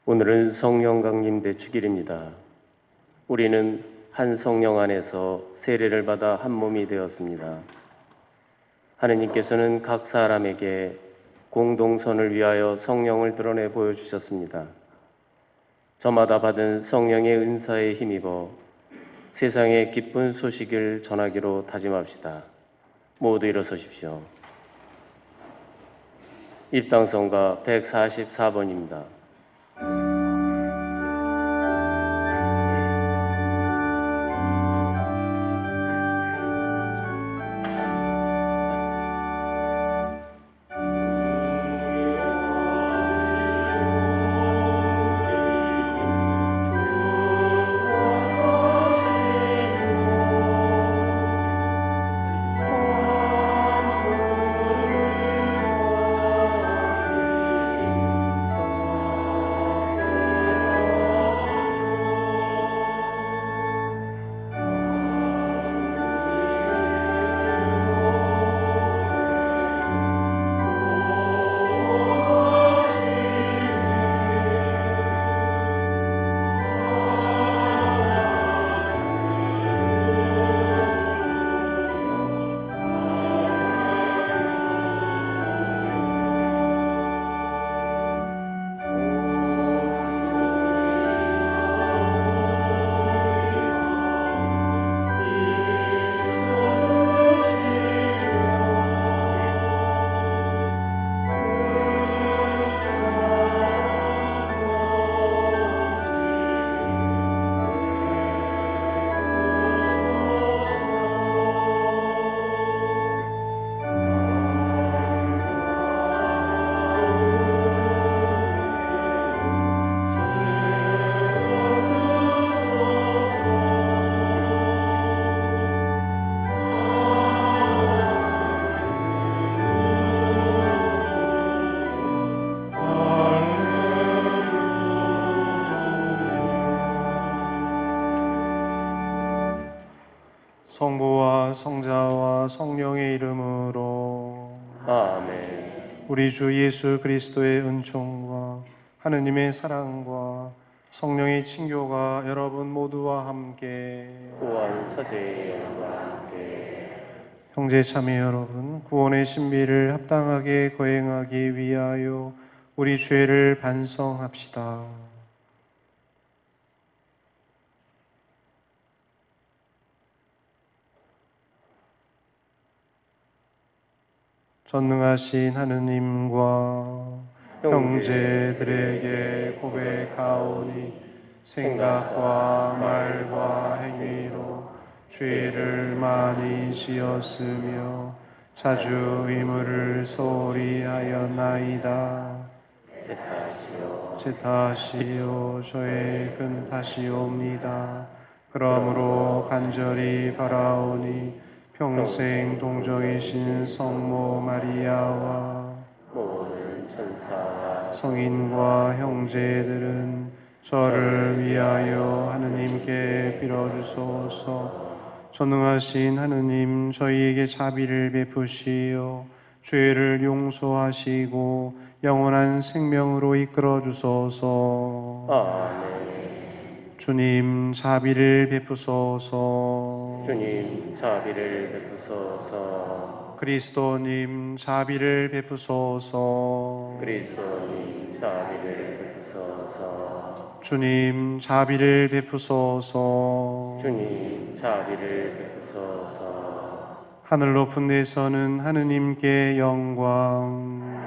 오늘은 성령 강림대 축일입니다. 우리는 한 성령 안에서 세례를 받아 한 몸이 되었습니다. 하느님께서는 각 사람에게 공동선을 위하여 성령을 드러내 보여주셨습니다. 저마다 받은 성령의 은사에 힘입어 세상에 기쁜 소식을 전하기로 다짐합시다. 모두 일어서십시오. 입당성가 144번입니다. 성부와 성자와 성령의 이름으로 아멘. 우리 주 예수 그리스도의 은총과 하느님의 사랑과 성령의 친교가 여러분 모두와 함께 또한 서재와 함께 형제 자매 여러분, 구원의 신비를 합당하게 거행하기 위하여 우리 죄를 반성합시다. 전능하신 하느님과 형제들에게 고백하오니 생각과 말과 행위로 죄를 많이 지었으며 자주 의무를 소홀히 하였나이다. 제 탓이요 저의 큰 탓이옵니다. 그러므로 간절히 바라오니 평생 동정이신 성모 마리아와 모든 천사와 성인과 형제들은 저를 위하여 하느님께 빌어주소서. 전능하신 하느님, 저희에게 자비를 베푸시어 죄를 용서하시고 영원한 생명으로 이끌어 주소서. 아멘. 주님, 자비를 베푸소서. 주님 자비를 베푸소서. 그리스도님, 자비를 베푸소서. 그리스도님 자비를 베푸소서. 주님, 자비를 베푸소서. 주님 자비를 베푸소서. 하늘 높은 데서는 하느님께 영광,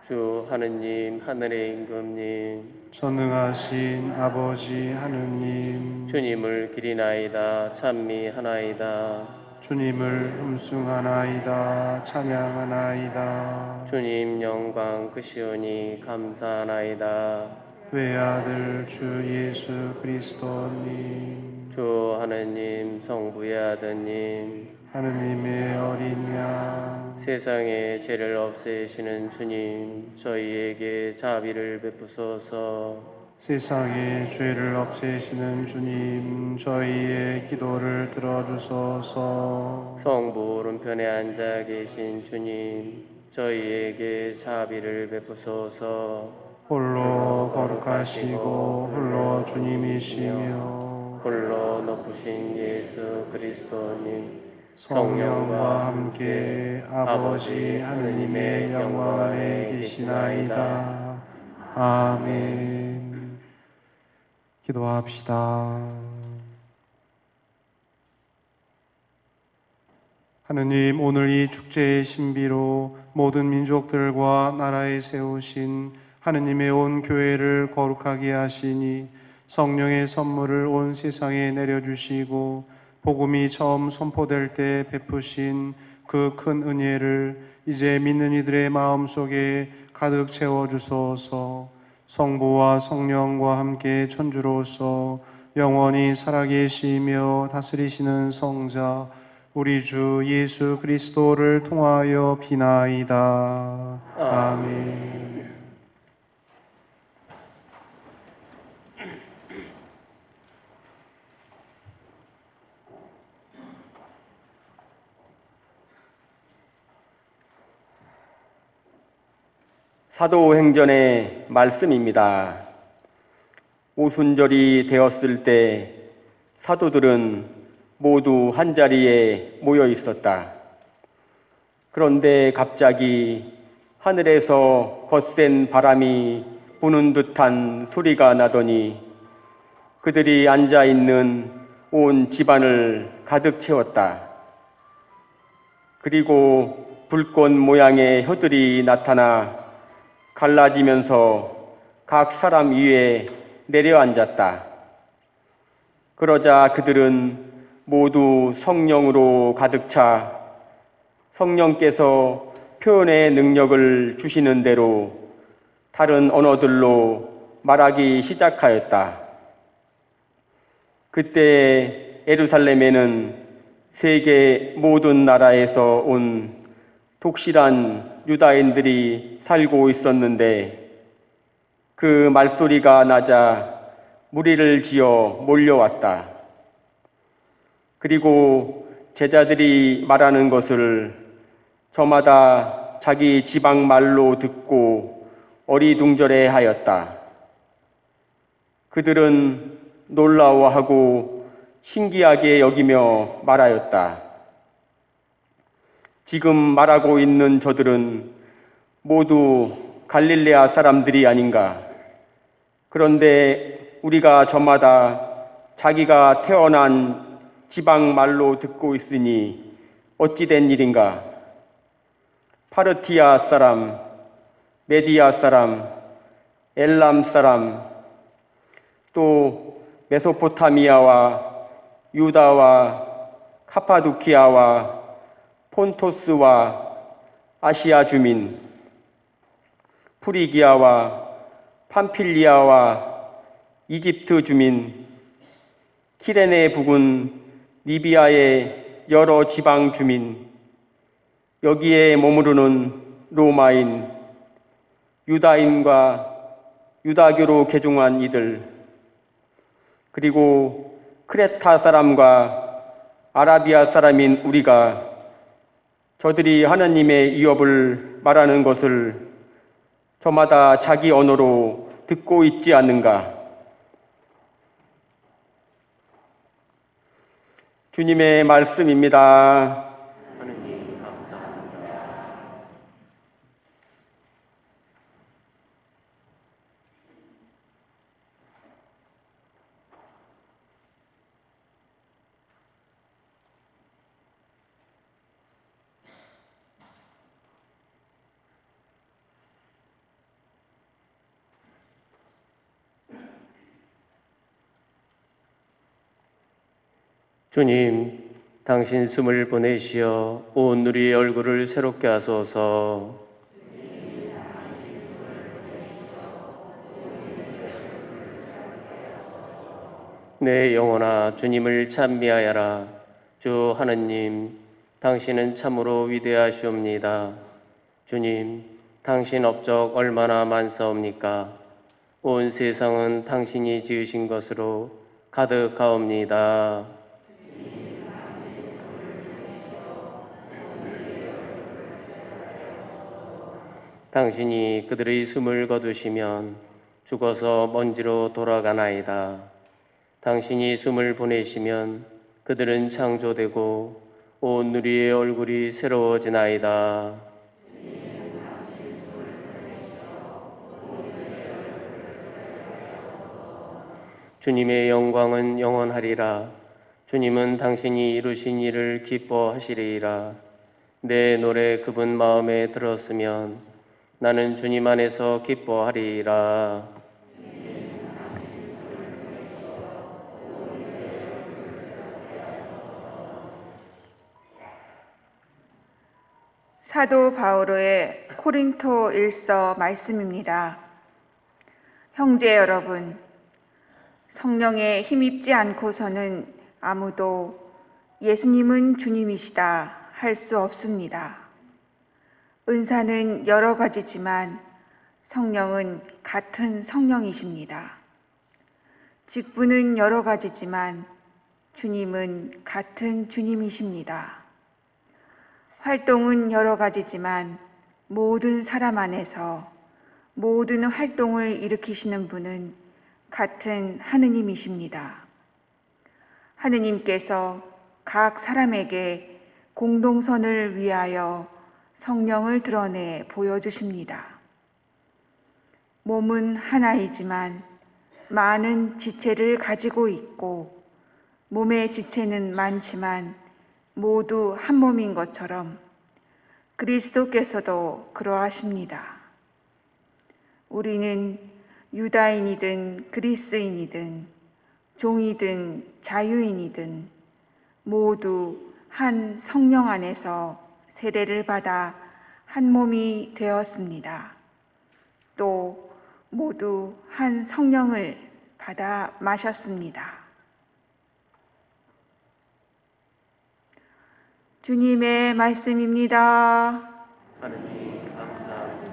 주 하느님 하늘의 임금님 전능하신 아버지 하느님, 주님을 기리나이다 찬미하나이다. 주님을 음숭하나이다, 찬양하나이다. 주님 영광 크시오니 감사하나이다. 외아들 주 예수 그리스도님, 주 하느님 성부의 아드님 하느님의 어린 양, 세상의 죄를 없애시는 주님 저희에게 자비를 베푸소서. 세상의 죄를 없애시는 주님, 저희의 기도를 들어주소서. 성부 오른편에 앉아 계신 주님 저희에게 자비를 베푸소서. 홀로 거룩하시고 홀로 주님이시며 홀로 높으신 예수 그리스도님, 성령과 함께 아버지 하느님의 영광 안에 계시나이다. 아멘. 기도합시다. 하느님, 오늘 이 축제의 신비로 모든 민족들과 나라에 세우신 하느님의 온 교회를 거룩하게 하시니 성령의 선물을 온 세상에 내려주시고 복음이 처음 선포될 때 베푸신 그 큰 은혜를 이제 믿는 이들의 마음속에 가득 채워주소서. 성부와 성령과 함께 천주로서 영원히 살아계시며 다스리시는 성자 우리 주 예수 그리스도를 통하여 비나이다. 아멘. 사도행전의 말씀입니다. 오순절이 되었을 때 사도들은 모두 한자리에 모여 있었다. 그런데 갑자기 하늘에서 거센 바람이 부는 듯한 소리가 나더니 그들이 앉아 있는 온 집안을 가득 채웠다. 그리고 불꽃 모양의 혀들이 나타나 갈라지면서 각 사람 위에 내려앉았다. 그러자 그들은 모두 성령으로 가득 차 성령께서 표현의 능력을 주시는 대로 다른 언어들로 말하기 시작하였다. 그때 예루살렘에는 세계 모든 나라에서 온 독실한 유다인들이 살고 있었는데 그 말소리가 나자 무리를 지어 몰려왔다. 그리고 제자들이 말하는 것을 저마다 자기 지방 말로 듣고 어리둥절해 하였다. 그들은 놀라워하고 신기하게 여기며 말하였다. 지금 말하고 있는 저들은 모두 갈릴레아 사람들이 아닌가? 그런데 우리가 저마다 자기가 태어난 지방 말로 듣고 있으니 어찌 된 일인가? 파르티아 사람, 메디아 사람, 엘람 사람, 또 메소포타미아와 유다와 카파두키아와 폰토스와 아시아 주민, 프리기아와 팜필리아와 이집트 주민, 키레네 부근 리비아의 여러 지방 주민, 여기에 머무르는 로마인, 유다인과 유다교로 개종한 이들, 그리고 크레타 사람과 아라비아 사람인 우리가 저들이 하나님의 위협을 말하는 것을 저마다 자기 언어로 듣고 있지 않는가? 주님의 말씀입니다. 하느님 감사합니다. 주님, 당신 숨을 보내시어 온 우리의 얼굴을 새롭게 하소서. 내 영혼아 주님을 찬미하여라. 주 하느님, 당신은 참으로 위대하시옵니다. 주님, 당신 업적 얼마나 많사옵니까? 온 세상은 당신이 지으신 것으로 가득하옵니다. 당신이 그들의 숨을 거두시면 죽어서 먼지로 돌아가나이다. 당신이 숨을 보내시면 그들은 창조되고 온 누리의 얼굴이 새로워지나이다. 주님의 영광은 영원하리라. 주님은 당신이 이루신 일을 기뻐하시리이다. 내 노래 그분 마음에 들었으면 나는 주님 안에서 기뻐하리이다. 사도 바오로의 코린토 1서 말씀입니다. 형제 여러분, 성령에 힘입지 않고서는 아무도 예수님은 주님이시다 할 수 없습니다. 은사는 여러 가지지만 성령은 같은 성령이십니다. 직분은 여러 가지지만 주님은 같은 주님이십니다. 활동은 여러 가지지만 모든 사람 안에서 모든 활동을 일으키시는 분은 같은 하느님이십니다. 하느님께서 각 사람에게 공동선을 위하여 성령을 드러내 보여주십니다. 몸은 하나이지만 많은 지체를 가지고 있고 몸의 지체는 많지만 모두 한 몸인 것처럼 그리스도께서도 그러하십니다. 우리는 유다인이든 그리스인이든 종이든 자유인이든 모두 한 성령 안에서 세례를 받아 한 몸이 되었습니다. 또 모두 한 성령을 받아 마셨습니다. 주님의 말씀입니다. 하느님 감사합니다.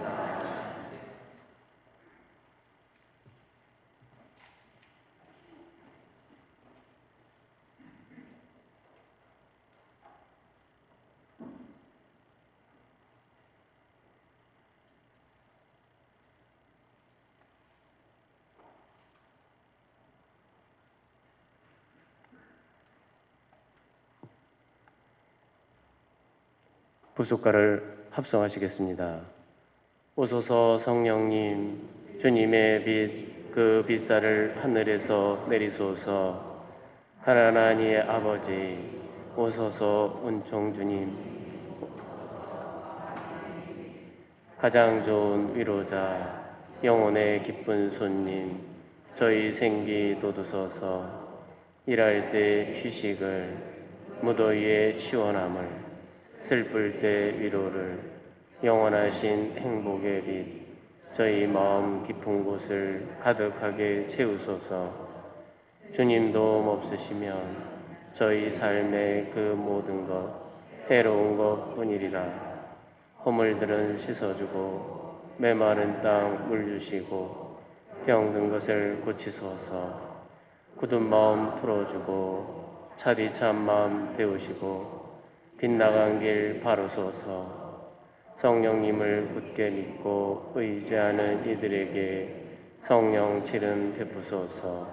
부속가를 합성하시겠습니다. 오소서 성령님, 주님의 빛, 그 빛살을 하늘에서 내리소서. 가난한 이의 아버지, 오소서 은총 주님, 가장 좋은 위로자, 영혼의 기쁜 손님, 저희 생기 돋우소서. 일할 때 휴식을, 무더위의 시원함을, 슬플 때 위로를, 영원하신 행복의 빛, 저희 마음 깊은 곳을 가득하게 채우소서. 주님 도움 없으시면 저희 삶의 그 모든 것 해로운 것 뿐이리라. 허물들은 씻어주고 메마른 땅 물주시고 병든 것을 고치소서. 굳은 마음 풀어주고 차디찬 마음 데우시고 빗나간 길 바로소서. 성령님을 굳게 믿고 의지하는 이들에게 성령 칠은 베푸소서.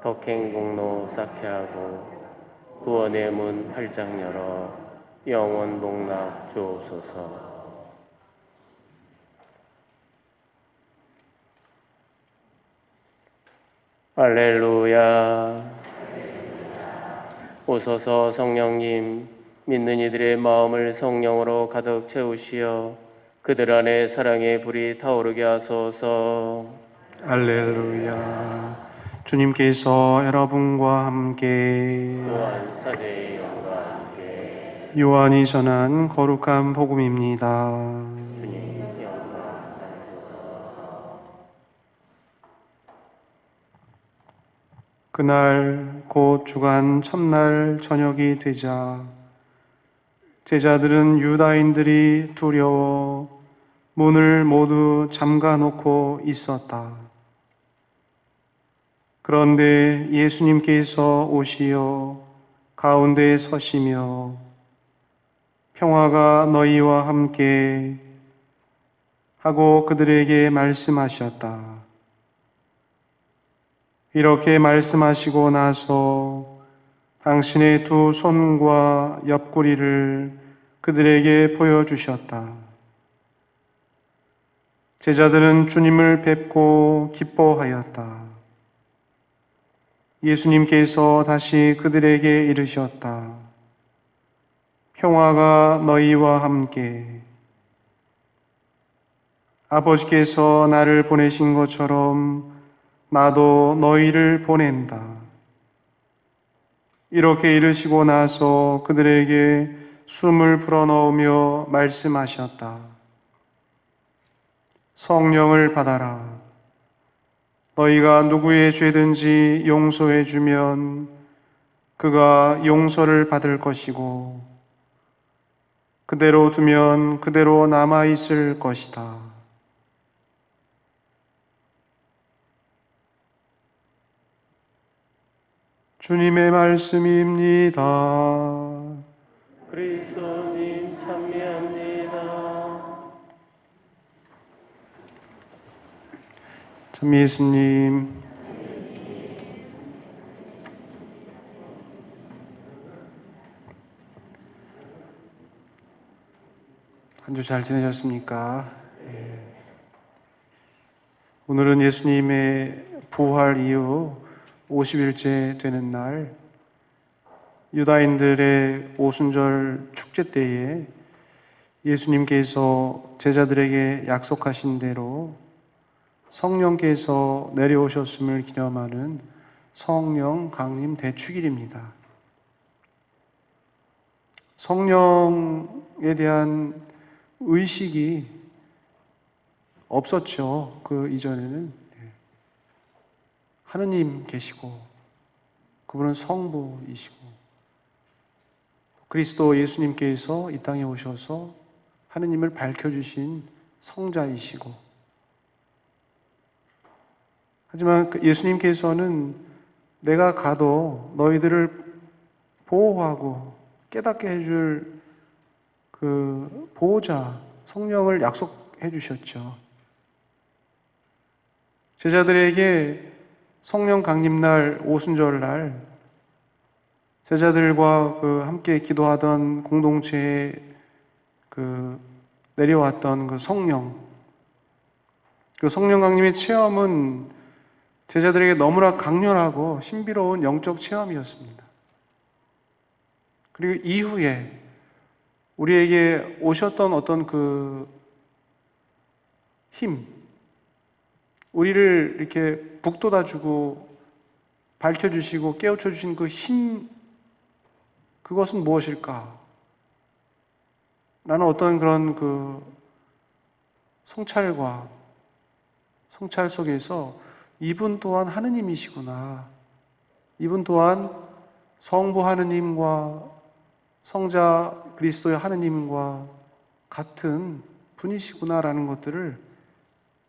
덕행 공로 쌓게 하고 구원의 문 활짝 열어 영원 복락 주옵소서. 할렐루야. 오소서 성령님, 믿는 이들의 마음을 성령으로 가득 채우시어 그들 안에 사랑의 불이 타오르게 하소서. 할렐루야. 주님께서 여러분과 함께 또한 사제의 영과 함께 요한이 전한 거룩한 복음입니다. 주님 영광. 그날 곧 주간 첫날 저녁이 되자 제자들은 유다인들이 두려워 문을 모두 잠가 놓고 있었다. 그런데 예수님께서 오시어 가운데에 서시며 평화가 너희와 함께 하고 그들에게 말씀하셨다. 이렇게 말씀하시고 나서 당신의 두 손과 옆구리를 그들에게 보여주셨다. 제자들은 주님을 뵙고 기뻐하였다. 예수님께서 다시 그들에게 이르셨다. 평화가 너희와 함께. 아버지께서 나를 보내신 것처럼 나도 너희를 보낸다. 이렇게 이르시고 나서 그들에게 숨을 불어넣으며 말씀하셨다. 성령을 받아라. 너희가 누구의 죄든지 용서해 주면 그가 용서를 받을 것이고 그대로 두면 그대로 남아 있을 것이다. 주님의 말씀입니다. 그리스도님 찬미합니다. 참 예수님, 한 주 잘 지내셨습니까? 오늘은 예수님의 부활 이후 50일째 되는 날, 유다인들의 오순절 축제 때에 예수님께서 제자들에게 약속하신 대로 성령께서 내려오셨음을 기념하는 성령 강림 대축일입니다. 성령에 대한 의식이 없었죠. 그 이전에는. 하느님 계시고 그분은 성부이시고 그리스도 예수님께서 이 땅에 오셔서 하느님을 밝혀주신 성자이시고, 하지만 예수님께서는 내가 가도 너희들을 보호하고 깨닫게 해줄 그 보호자 성령을 약속해 주셨죠. 제자들에게 성령 강림날 오순절날 제자들과 함께 기도하던 공동체에 내려왔던 그 성령 강림의 체험은 제자들에게 너무나 강렬하고 신비로운 영적 체험이었습니다. 그리고 이후에 우리에게 오셨던 어떤 그 힘, 우리를 이렇게 북돋아주고 밝혀주시고 깨우쳐주신 그 힘, 그것은 무엇일까? 나는 어떤 그런 그 성찰 속에서 이분 또한 하느님이시구나. 이분 또한 성부 하느님과 성자 그리스도의 하느님과 같은 분이시구나라는 것들을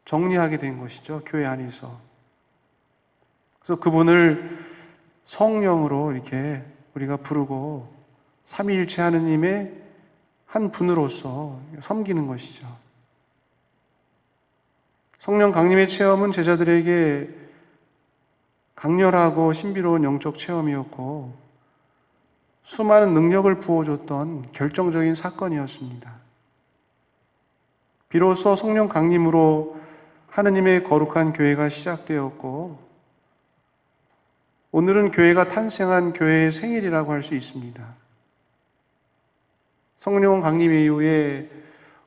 정리하게 된 것이죠. 교회 안에서. 그래서 그분을 성령으로 이렇게 우리가 부르고 삼위일체 하느님의 한 분으로서 섬기는 것이죠. 성령 강림의 체험은 제자들에게 강렬하고 신비로운 영적 체험이었고 수많은 능력을 부어줬던 결정적인 사건이었습니다. 비로소 성령 강림으로 하느님의 거룩한 교회가 시작되었고 오늘은 교회가 탄생한 교회의 생일이라고 할 수 있습니다. 성령 강림 이후에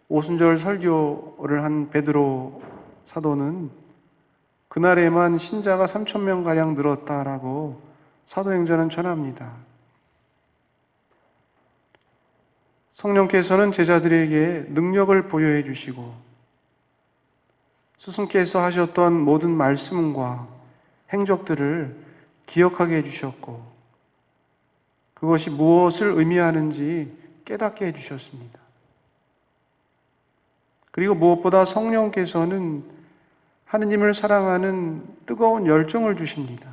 오순절 설교를 한 베드로 사도는 그날에만 신자가 3,000명가량 늘었다라고 사도행전은 전합니다. 성령께서는 제자들에게 능력을 부여해 주시고 스승께서 하셨던 모든 말씀과 행적들을 기억하게 해주셨고 그것이 무엇을 의미하는지 깨닫게 해주셨습니다. 그리고 무엇보다 성령께서는 하느님을 사랑하는 뜨거운 열정을 주십니다.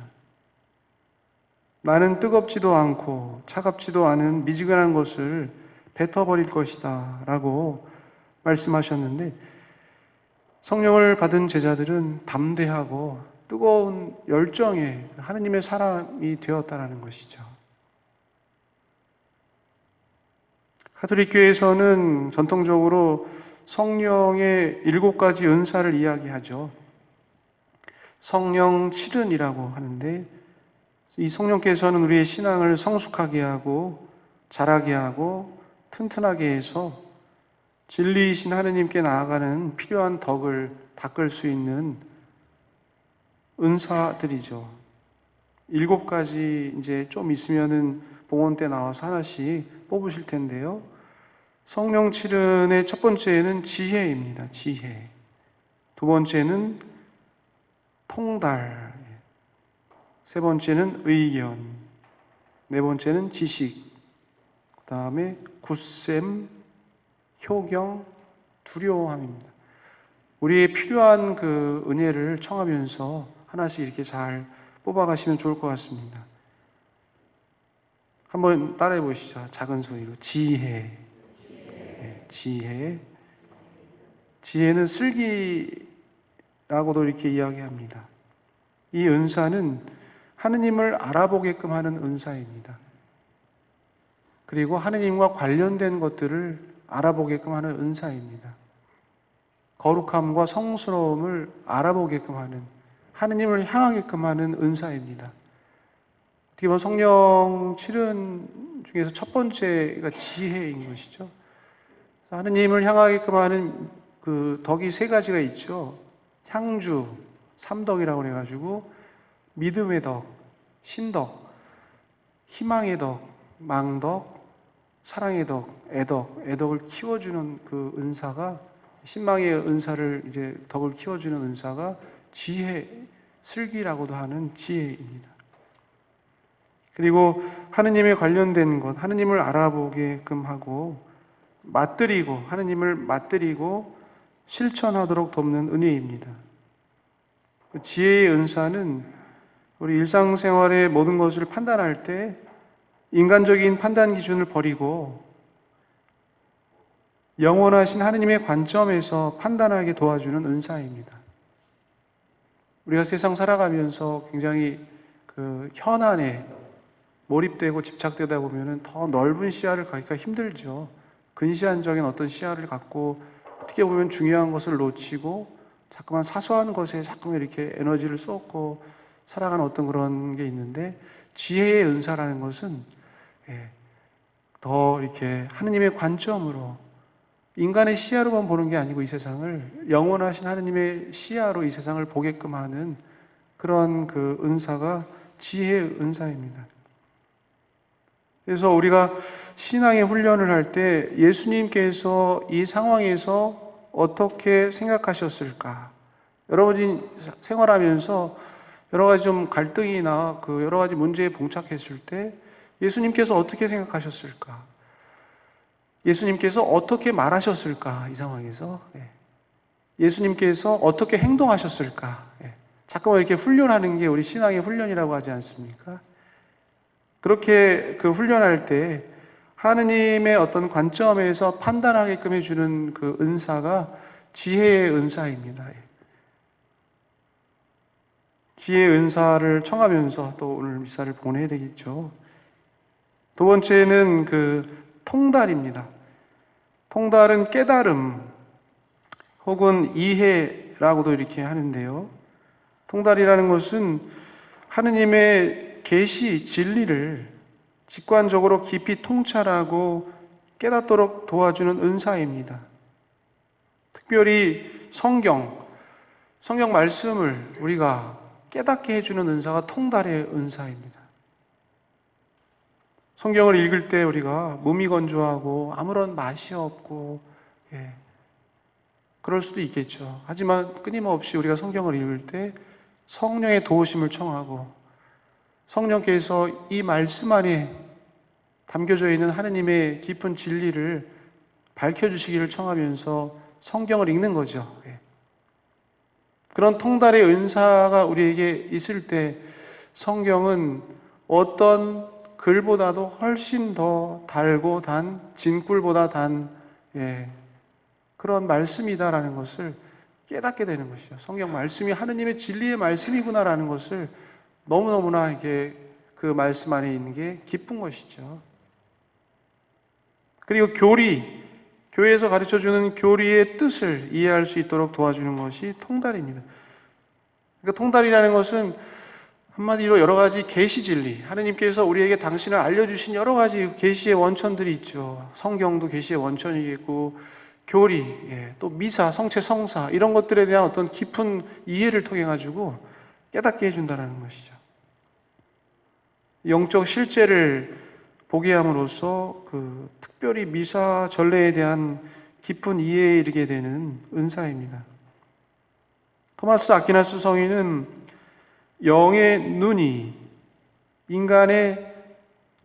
나는 뜨겁지도 않고 차갑지도 않은 미지근한 것을 뱉어버릴 것이다 라고 말씀하셨는데 성령을 받은 제자들은 담대하고 뜨거운 열정의 하느님의 사람이 되었다라는 것이죠. 가톨릭 교회에서는 전통적으로 성령의 7가지 은사를 이야기하죠. 성령 7은이라고 하는데, 이 성령께서는 우리의 신앙을 성숙하게 하고 자라게 하고 튼튼하게 해서 진리이신 하느님께 나아가는 필요한 덕을 닦을 수 있는 은사들이죠. 7가지 이제 좀 있으면은 봉헌 때 나와서 하나씩 뽑으실 텐데요. 성령 7은의 첫 번째는 지혜입니다. 지혜. 두 번째는 통달. 세 번째는 의견. 네 번째는 지식. 그 다음에 굳셈, 효경, 두려움입니다. 우리의 필요한 그 은혜를 청하면서 하나씩 이렇게 잘 뽑아가시면 좋을 것 같습니다. 한번 따라해 보시죠. 작은 소리로. 지혜. 네, 지혜. 지혜는 슬기라고도 이렇게 이야기합니다. 이 은사는 하느님을 알아보게끔 하는 은사입니다. 그리고 하느님과 관련된 것들을 알아보게끔 하는 은사입니다. 거룩함과 성스러움을 알아보게끔 하는, 하느님을 향하게끔 하는 은사입니다. 어떻게 보면 성령 7은 중에서 첫 번째가 지혜인 것이죠. 하느님을 향하게끔 하는 그 덕이 3가지가 있죠. 향주, 삼덕이라고 해가지고 믿음의 덕, 신덕, 희망의 덕, 망덕, 사랑의 덕, 애덕을 키워주는 그 은사가, 신망의 은사를 이제 덕을 키워주는 은사가 지혜, 슬기라고도 하는 지혜입니다. 그리고 하느님에 관련된 것, 하느님을 알아보게끔 하고 맛들이고, 하느님을 맛들이고 실천하도록 돕는 은혜입니다. 지혜의 은사는 우리 일상생활의 모든 것을 판단할 때 인간적인 판단 기준을 버리고 영원하신 하느님의 관점에서 판단하게 도와주는 은사입니다. 우리가 세상 살아가면서 굉장히 그 현안에 몰입되고 집착되다 보면은 더 넓은 시야를 갖기가 힘들죠. 근시안적인 어떤 시야를 갖고 어떻게 보면 중요한 것을 놓치고 자꾸만 사소한 것에 자꾸만 이렇게 에너지를 쏟고 살아가는 어떤 그런 게 있는데, 지혜의 은사라는 것은 더 이렇게 하느님의 관점으로, 인간의 시야로만 보는 게 아니고 이 세상을 영원하신 하느님의 시야로 이 세상을 보게끔 하는 그런 그 은사가 지혜의 은사입니다. 그래서 우리가 신앙의 훈련을 할 때 예수님께서 이 상황에서 어떻게 생각하셨을까? 여러분이 생활하면서 여러 가지 좀 갈등이나 그 여러 가지 문제에 봉착했을 때 예수님께서 어떻게 생각하셨을까? 예수님께서 어떻게 말하셨을까? 이 상황에서 예수님께서 어떻게 행동하셨을까? 자꾸만 이렇게 훈련하는 게 우리 신앙의 훈련이라고 하지 않습니까? 그렇게 그 훈련할 때 하느님의 어떤 관점에서 판단하게끔 해주는 그 은사가 지혜의 은사입니다. 지혜의 은사를 청하면서 또 오늘 미사를 보내야 되겠죠. 두 번째는 그 통달입니다. 통달은 깨달음 혹은 이해라고도 이렇게 하는데요. 통달이라는 것은 하느님의 계시, 진리를 직관적으로 깊이 통찰하고 깨닫도록 도와주는 은사입니다. 특별히 성경 말씀을 우리가 깨닫게 해주는 은사가 통달의 은사입니다. 성경을 읽을 때 우리가 무미건조하고 아무런 맛이 없고 그럴 수도 있겠죠. 하지만 끊임없이 우리가 성경을 읽을 때 성령의 도우심을 청하고 성령께서 이 말씀 안에 담겨져 있는 하느님의 깊은 진리를 밝혀주시기를 청하면서 성경을 읽는 거죠. 그런 통달의 은사가 우리에게 있을 때 성경은 어떤 글보다도 훨씬 더 달고 단, 진꿀보다 단 그런 말씀이다라는 것을 깨닫게 되는 것이죠. 성경 말씀이 하느님의 진리의 말씀이구나라는 것을 너무너무나 이게 그 말씀 안에 있는 게 기쁜 것이죠. 그리고 교회에서 가르쳐주는 교리의 뜻을 이해할 수 있도록 도와주는 것이 통달입니다. 그러니까 통달이라는 것은 한마디로 여러 가지 계시 진리, 하느님께서 우리에게 당신을 알려주신 여러 가지 계시의 원천들이 있죠. 성경도 계시의 원천이겠고, 교리, 또 미사, 성체, 성사 이런 것들에 대한 어떤 깊은 이해를 통해 가지고 깨닫게 해준다는 것이죠. 영적 실제를 보게 함으로써 그 특별히 미사 전례에 대한 깊은 이해에 이르게 되는 은사입니다. 토마스 아퀴나스 성인은 영의 눈이 인간의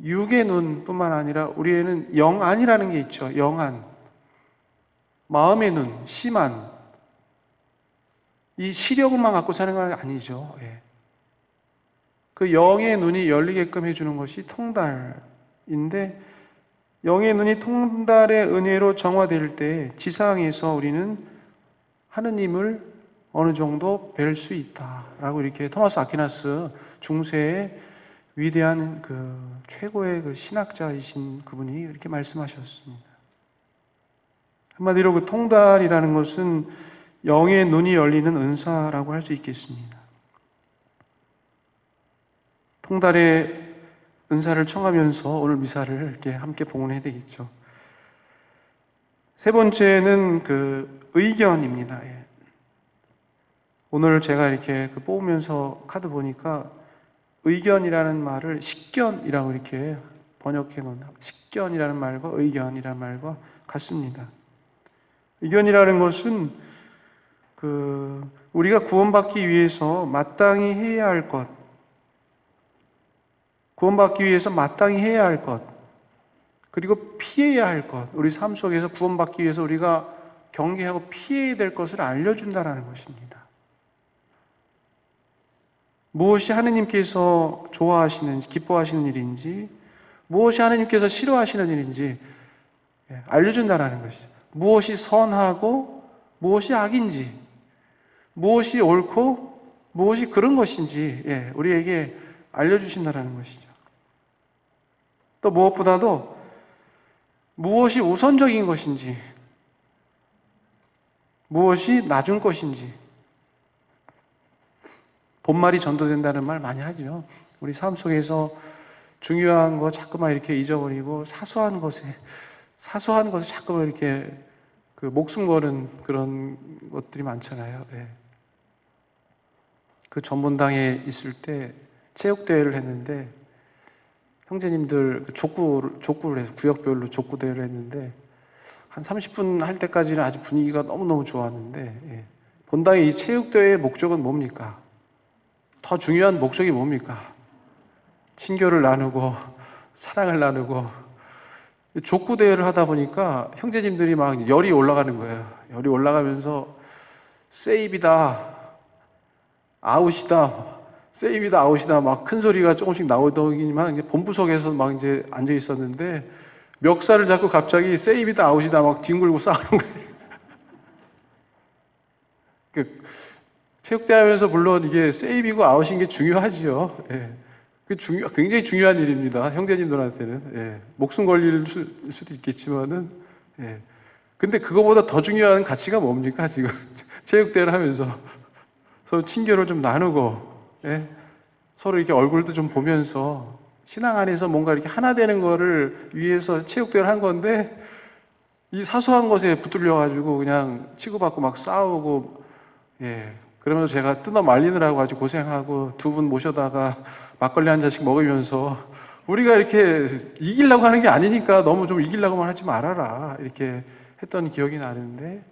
육의 눈뿐만 아니라 우리에는 영안이라는 게 있죠. 영안. 마음의 눈, 심안. 이 시력만 갖고 사는 건 아니죠. 그 영의 눈이 열리게끔 해주는 것이 통달인데, 영의 눈이 통달의 은혜로 정화될 때 지상에서 우리는 하느님을 어느 정도 뵐 수 있다라고 이렇게 토마스 아퀴나스 중세의 위대한 그 최고의 그 신학자이신 그분이 이렇게 말씀하셨습니다. 한마디로 그 통달이라는 것은 영의 눈이 열리는 은사라고 할 수 있겠습니다. 통달의 은사를 청하면서 오늘 미사를 이렇게 함께 봉헌해야 되겠죠. 세 번째는 그 의견입니다. 오늘 제가 이렇게 뽑으면서 카드 보니까 의견이라는 말을 식견이라고 이렇게 번역해 놓은, 식견이라는 말과 의견이라는 말과 같습니다. 의견이라는 것은 우리가 구원받기 위해서 마땅히 해야 할 것, 구원받기 위해서 마땅히 해야 할 것, 그리고 피해야 할 것, 우리 삶 속에서 구원받기 위해서 우리가 경계하고 피해야 될 것을 알려준다는 것입니다. 무엇이 하느님께서 좋아하시는지, 기뻐하시는 일인지, 무엇이 하느님께서 싫어하시는 일인지 알려준다는 것이죠. 무엇이 선하고 무엇이 악인지, 무엇이 옳고 무엇이 그런 것인지 우리에게 알려주신다는 것이죠. 또 무엇보다도 무엇이 우선적인 것인지, 무엇이 나중 것인지, 본말이 전도된다는 말 많이 하죠. 우리 삶 속에서 중요한 거 자꾸만 이렇게 잊어버리고 사소한 것에 자꾸만 이렇게 그 목숨 거는 그런 것들이 많잖아요. 그 전문당에 있을 때 체육대회를 했는데 형제님들 족구를 해서 구역별로 족구대회를 했는데 한 30분 할 때까지는 아주 분위기가 너무너무 좋았는데 본당의 이 체육대회의 목적은 뭡니까? 더 중요한 목적이 뭡니까? 친교를 나누고 사랑을 나누고 족구 대회를 하다 보니까 형제님들이 막 열이 올라가는 거예요. 열이 올라가면서 세이브다, 아웃이다, 세이브다, 아웃이다 막 큰 소리가 조금씩 나오더니만 이제 본부석에서 막 이제 앉아 있었는데 멱살을 잡고 갑자기 세이브다, 아웃이다 막 뒹굴고 싸우는 거예요. 체육대회 하면서 물론 이게 세이브고 아웃인 게 중요하지요. 굉장히 중요한 일입니다. 형제님들한테는. 목숨 걸릴 수도 있겠지만은. 근데 그거보다 더 중요한 가치가 뭡니까? 지금 체육대회를 하면서 서로 친교를 좀 나누고, 서로 이렇게 얼굴도 좀 보면서 신앙 안에서 뭔가 이렇게 하나 되는 거를 위해서 체육대회를 한 건데 이 사소한 것에 붙들려가지고 그냥 치고받고 막 싸우고, 그러면서 제가 뜯어 말리느라고 아주 고생하고 두 분 모셔다가 막걸리 한 잔씩 먹으면서 우리가 이렇게 이기려고 하는 게 아니니까 너무 좀 이기려고만 하지 말아라 이렇게 했던 기억이 나는데,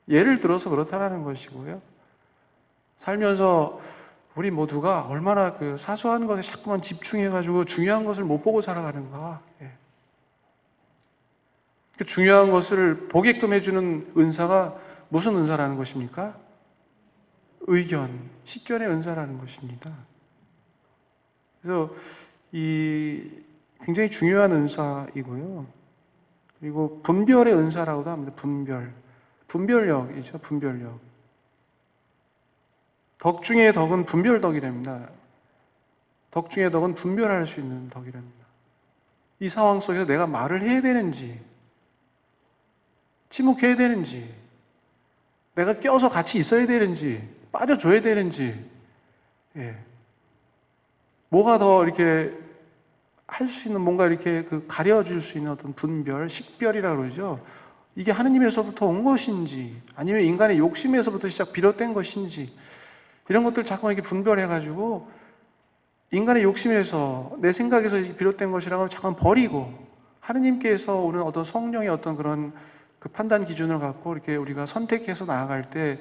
예를 들어서 그렇다라는 것이고요. 살면서 우리 모두가 얼마나 그 사소한 것에 자꾸만 집중해가지고 중요한 것을 못 보고 살아가는가. 그 중요한 것을 보게끔 해주는 은사가 무슨 은사라는 것입니까? 의견, 식견의 은사라는 것입니다. 그래서 이 굉장히 중요한 은사이고요. 그리고 분별의 은사라고도 합니다. 분별력이죠. 분별력. 덕 중에 덕은 분별덕이랍니다. 덕 중에 덕은 분별할 수 있는 덕이랍니다. 이 상황 속에서 내가 말을 해야 되는지, 침묵해야 되는지, 내가 껴서 같이 있어야 되는지, 빠져줘야 되는지, 예. 뭐가 더 이렇게 할 수 있는, 뭔가 이렇게 가려줄 수 있는 어떤 분별, 식별이라고 그러죠. 이게 하느님에서부터 온 것인지, 아니면 인간의 욕심에서부터 비롯된 것인지, 이런 것들 자꾸 이렇게 분별해가지고, 인간의 욕심에서, 내 생각에서 비롯된 것이라고 잠깐 버리고, 하느님께서 오는 어떤 성령의 어떤 그런 그 판단 기준을 갖고 이렇게 우리가 선택해서 나아갈 때,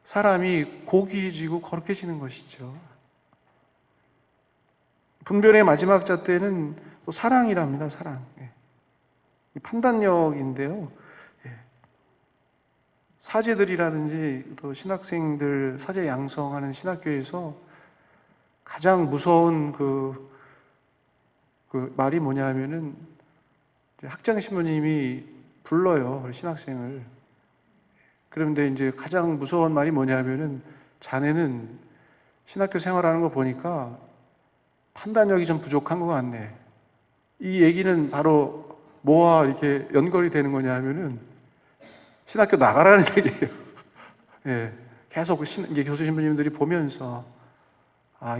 사람이 고귀해지고 거룩해지는 것이죠. 분별의 마지막 잣대는 또 사랑이랍니다. 사랑. 예. 판단력인데요. 예. 사제들이라든지 또 신학생들 사제 양성하는 신학교에서 가장 무서운 그 말이 뭐냐면은 학장 신부님이 불러요. 신학생을. 그런데 이제 가장 무서운 말이 뭐냐면은 자네는 신학교 생활하는 거 보니까 판단력이 좀 부족한 것 같네. 이 얘기는 바로 뭐와 이렇게 연결이 되는 거냐 하면은 신학교 나가라는 얘기예요. 예. 계속 이제 교수 신부님들이 보면서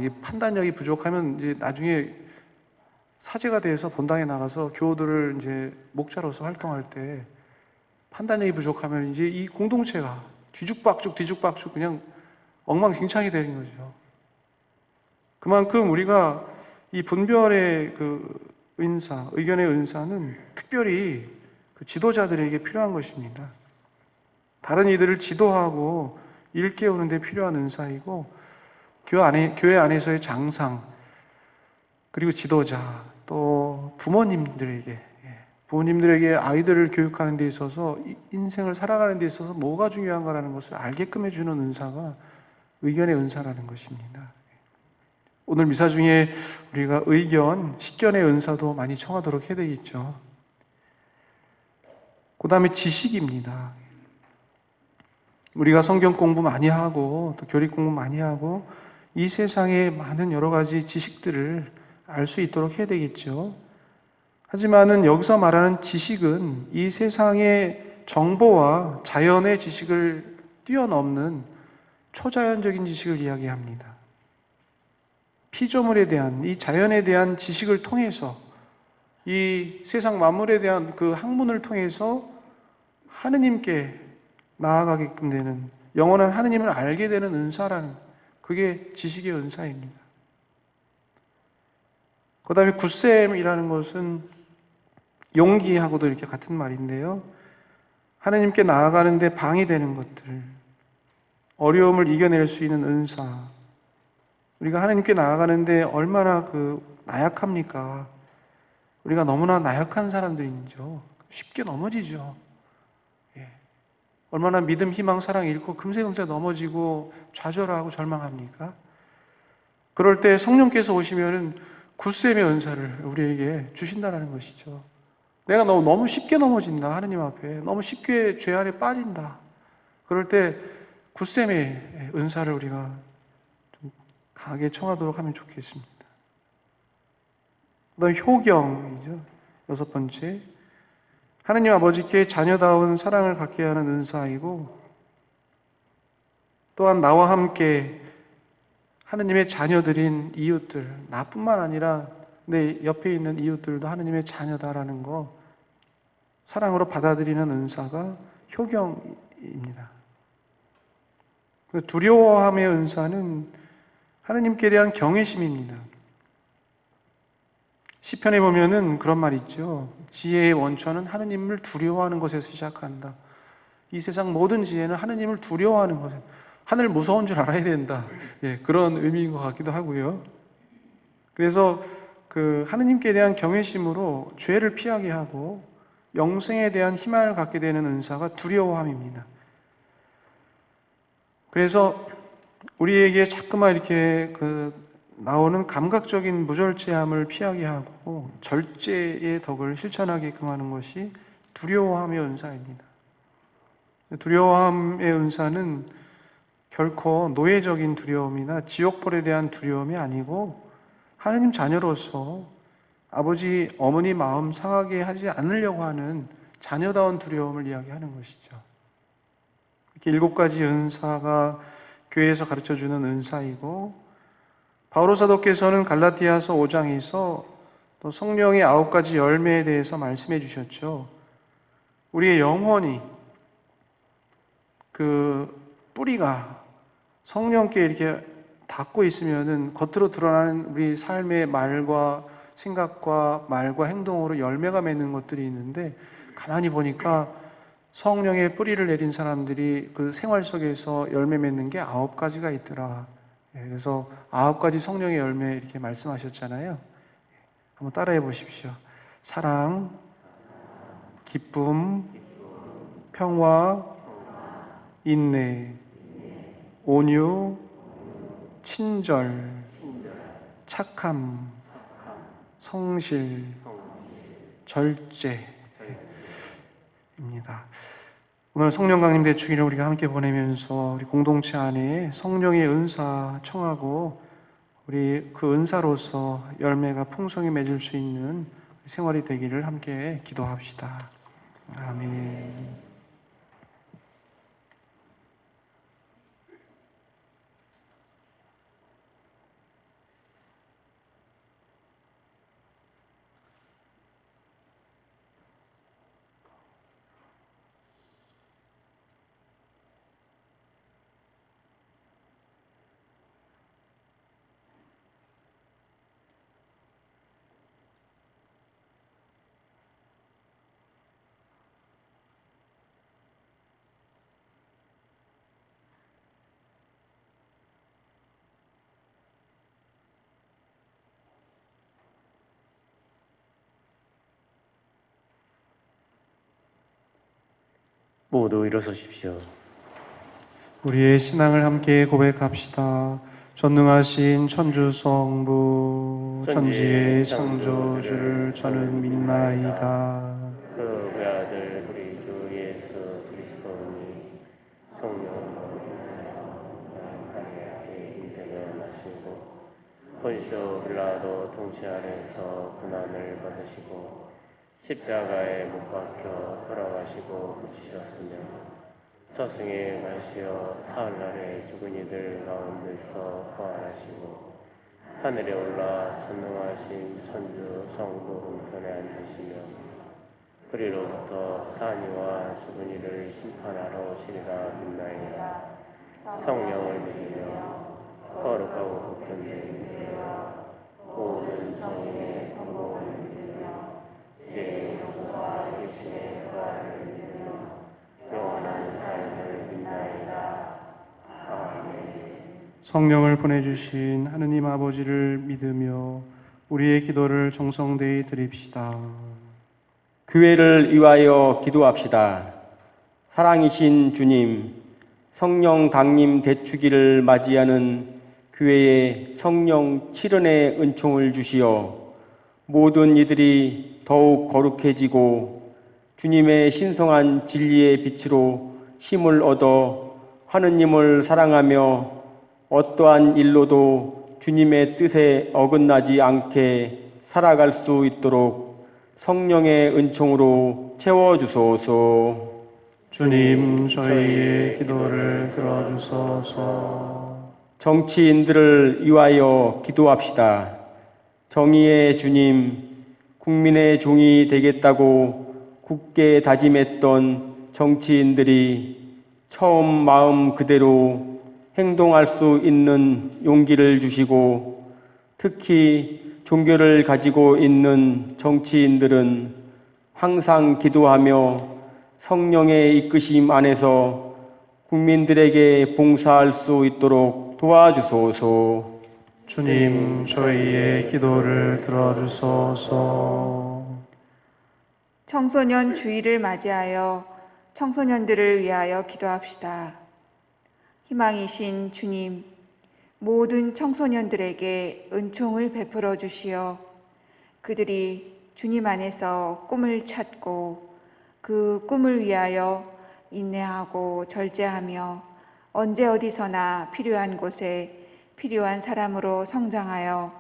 이 판단력이 부족하면 이제 나중에 사제가 돼서 본당에 나가서 교우들을 이제 목자로서 활동할 때 판단력이 부족하면 이제 이 공동체가 뒤죽박죽 그냥 엉망진창이 되는 거죠. 그만큼 우리가 이 분별의 은사, 의견의 은사는 특별히 지도자들에게 필요한 것입니다. 다른 이들을 지도하고 일깨우는 데 필요한 은사이고, 교회 안에서의 장상, 그리고 지도자, 또 부모님들에게 아이들을 교육하는 데 있어서, 인생을 살아가는 데 있어서 뭐가 중요한가라는 것을 알게끔 해주는 은사가 의견의 은사라는 것입니다. 오늘 미사 중에 우리가 의견, 식견의 은사도 많이 청하도록 해야 되겠죠. 그 다음에 지식입니다. 우리가 성경 공부 많이 하고 또 교리 공부 많이 하고 이 세상의 많은 여러 가지 지식들을 알 수 있도록 해야 되겠죠. 하지만은 여기서 말하는 지식은 이 세상의 정보와 자연의 지식을 뛰어넘는 초자연적인 지식을 이야기합니다. 피조물에 대한, 이 자연에 대한 지식을 통해서, 이 세상 만물에 대한 그 학문을 통해서 하느님께 나아가게끔 되는, 영원한 하느님을 알게 되는 은사라는, 그게 지식의 은사입니다. 그 다음에 굳셈이라는 것은 용기하고도 이렇게 같은 말인데요. 하느님께 나아가는데 방이 되는 것들, 어려움을 이겨낼 수 있는 은사. 우리가 하느님께 나아가는데 얼마나 나약합니까? 우리가 너무나 나약한 사람들이죠. 쉽게 넘어지죠. 예. 얼마나 믿음, 희망, 사랑 잃고 금세금세 넘어지고 좌절하고 절망합니까? 그럴 때 성령께서 오시면은 굳셈의 은사를 우리에게 주신다는 것이죠. 내가 너무 쉽게 넘어진다. 하느님 앞에 너무 쉽게 죄 안에 빠진다. 그럴 때 굳셈의 은사를 우리가 좀 강하게 청하도록 하면 좋겠습니다. 그 다음에 효경이죠. 6번째, 하느님 아버지께 자녀다운 사랑을 갖게 하는 은사이고, 또한 나와 함께 하느님의 자녀들인 이웃들, 나뿐만 아니라 내 옆에 있는 이웃들도 하느님의 자녀다라는 거 사랑으로 받아들이는 은사가 효경입니다. 두려워함의 은사는 하느님께 대한 경외심입니다. 시편에 보면은 그런 말이 있죠. 지혜의 원천은 하느님을 두려워하는 것에서 시작한다. 이 세상 모든 지혜는 하느님을 두려워하는 것에, 하늘 무서운 줄 알아야 된다. 예, 그런 의미인 것 같기도 하고요. 그래서 하느님께 대한 경외심으로 죄를 피하게 하고 영생에 대한 희망을 갖게 되는 은사가 두려워함입니다. 그래서 우리에게 자꾸만 이렇게 나오는 감각적인 무절제함을 피하게 하고 절제의 덕을 실천하게끔 하는 것이 두려워함의 은사입니다. 두려워함의 은사는 결코 노예적인 두려움이나 지옥벌에 대한 두려움이 아니고 하느님 자녀로서 아버지, 어머니 마음 상하게 하지 않으려고 하는 자녀다운 두려움을 이야기하는 것이죠. 이렇게 7가지 은사가 교회에서 가르쳐주는 은사이고, 바오로 사도께서는 갈라디아서 5장에서 또 성령의 9가지 열매에 대해서 말씀해 주셨죠. 우리의 영혼이 그 뿌리가 성령께 이렇게 닿고 있으면은 겉으로 드러나는 우리 삶의 말과 생각과 말과 행동으로 열매가 맺는 것들이 있는데, 가만히 보니까 성령의 뿌리를 내린 사람들이 그 생활 속에서 열매 맺는 게 9가지가 있더라. 그래서 9가지 성령의 열매 이렇게 말씀하셨잖아요. 한번 따라해 보십시오. 사랑, 기쁨, 평화, 인내, 온유, 친절, 착함, 성실, 절제입니다. 오늘 성령 강림 대축일을 우리가 함께 보내면서 우리 공동체 안에 성령의 은사 청하고 우리 그 은사로서 열매가 풍성히 맺을 수 있는 생활이 되기를 함께 기도합시다. 아멘. 모두 일어서십시오. 우리의 신앙을 함께 고백합시다. 전능하신 천주성부 천지의 창조주를 저는 믿나이다. 그 외아들 우리 주 예수 그리스도니 성령으로 인하여 인대가 나시고 본쇼 빌라도 통치 아래서 고난을 받으시고 십자가에 못 박혀 돌아가시고 붙이셨으며 저승에 가시어 사흘날에 죽은 이들 가운데서 부활하시고 하늘에 올라 전능하신 천주 성부 우편에 앉으시며 그리로부터 산이와 죽은 이를 심판하러 오시리라 믿나이다. 성령을 믿으며 거룩하고 보편된 교회와 모든 성인의 공복을 믿으며 이제 용서와 육신의 부활을 믿으며 영원한 삶을 믿나이다. 아멘. 성령을 보내주신 하느님 아버지를 믿으며 우리의 기도를 정성되이 드립시다. 교회를 위하여 기도합시다. 사랑이신 주님, 성령 강림 대축일을 맞이하는 교회에 성령 7은의 은총을 주시어 모든 이들이 더욱 거룩해지고 주님의 신성한 진리의 빛으로 힘을 얻어 하느님을 사랑하며 어떠한 일로도 주님의 뜻에 어긋나지 않게 살아갈 수 있도록 성령의 은총으로 채워주소서. 주님, 저희의 기도를 들어주소서. 정치인들을 위하여 기도합시다. 정의의 주님, 국민의 종이 되겠다고 굳게 다짐했던 정치인들이 처음 마음 그대로 행동할 수 있는 용기를 주시고 특히 종교를 가지고 있는 정치인들은 항상 기도하며 성령의 이끄심 안에서 국민들에게 봉사할 수 있도록 도와주소서. 주님, 저희의 기도를 들어주소서. 청소년 주일을 맞이하여 청소년들을 위하여 기도합시다. 희망이신 주님, 모든 청소년들에게 은총을 베풀어 주시어 그들이 주님 안에서 꿈을 찾고 그 꿈을 위하여 인내하고 절제하며 언제 어디서나 필요한 곳에 필요한 사람으로 성장하여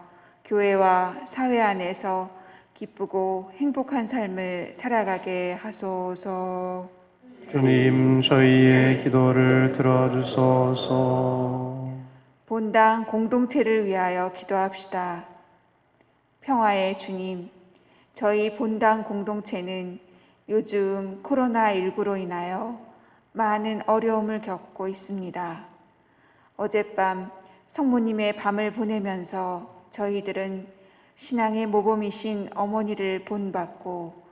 교회와 사회 안에서 기쁘고 행복한 삶을 살아가게 하소서. 주님, 저희의 기도를 들어주소서. 본당 공동체를 위하여 기도합시다. 평화의 주님, 저희 본당 공동체는 요즘 코로나19로 인하여 많은 어려움을 겪고 있습니다. 어젯밤 성모님의 밤을 보내면서 저희들은 신앙의 모범이신 어머니를 본받고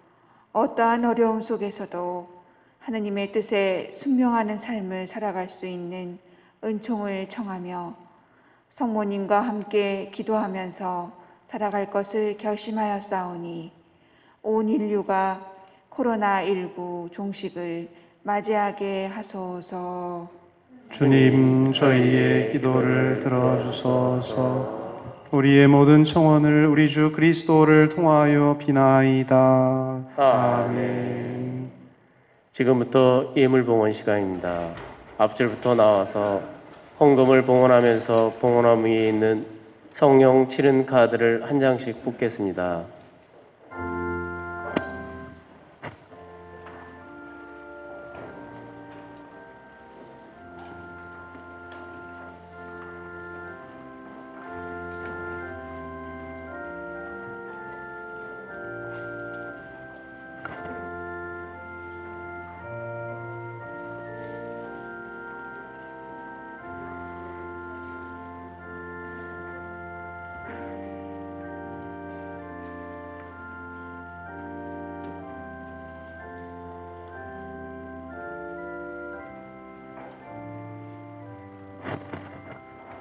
어떠한 어려움 속에서도 하느님의 뜻에 순명하는 삶을 살아갈 수 있는 은총을 청하며 성모님과 함께 기도하면서 살아갈 것을 결심하였사오니 온 인류가 코로나19 종식을 맞이하게 하소서. 주님, 저희의 기도를 들어주소서. 우리의 모든 청원을 우리 주 그리스도를 통하여 비나이다. 아멘. 지금부터 예물봉헌 시간입니다. 앞줄부터 나와서 헌금을 봉헌하면서 봉헌함 위에 있는 성령 치른 카드를 한 장씩 붓겠습니다.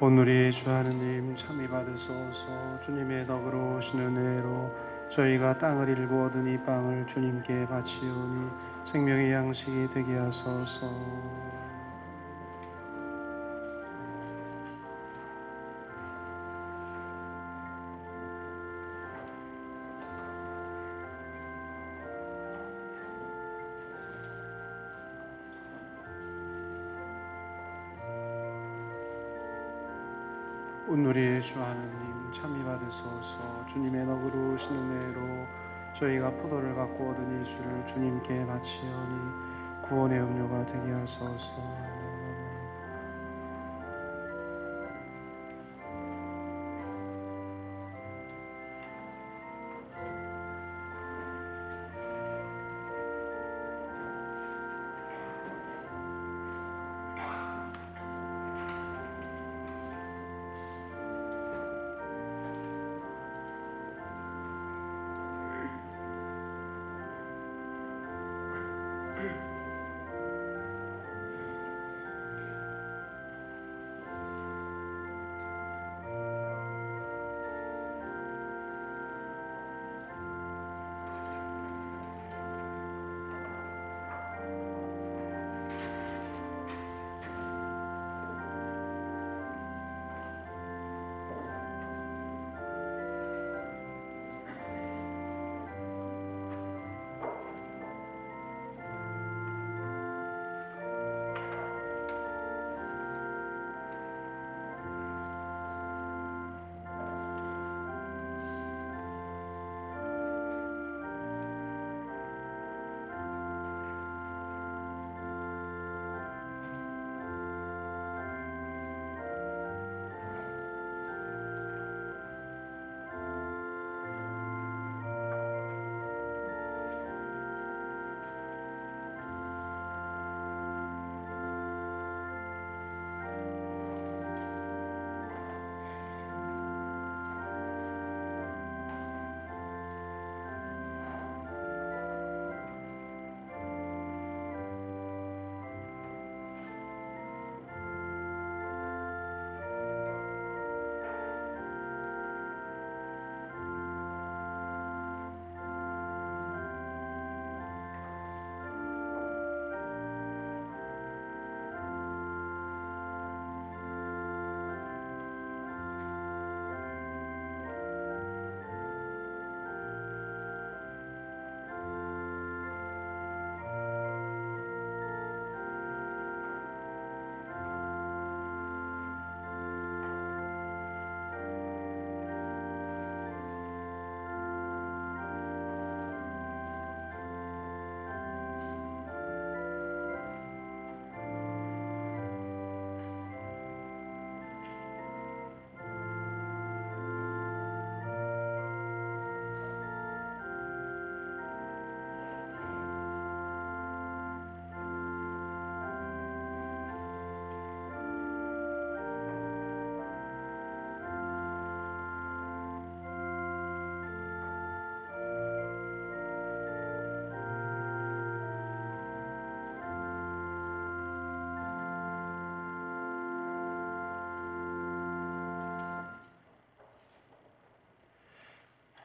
오늘의 주 하느님 참이 받으소서. 주님의 덕으로 오시는 은혜로 저희가 땅을 일구 얻은 이 빵을 주님께 바치오니 생명의 양식이 되게 하소서. 오늘의 주 하느님 참이 받으소서. 주님의 덕으로 오시는 은혜로 저희가 포도를 갖고 얻은 이 술을 주님께 바치오니 구원의 음료가 되게 하소서.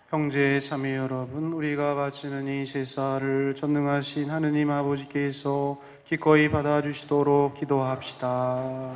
형제 자매 여러분, 우리가 바치는 이 제사를 전능하신 하느님 아버지께서 기꺼이 받아주시도록 기도합시다.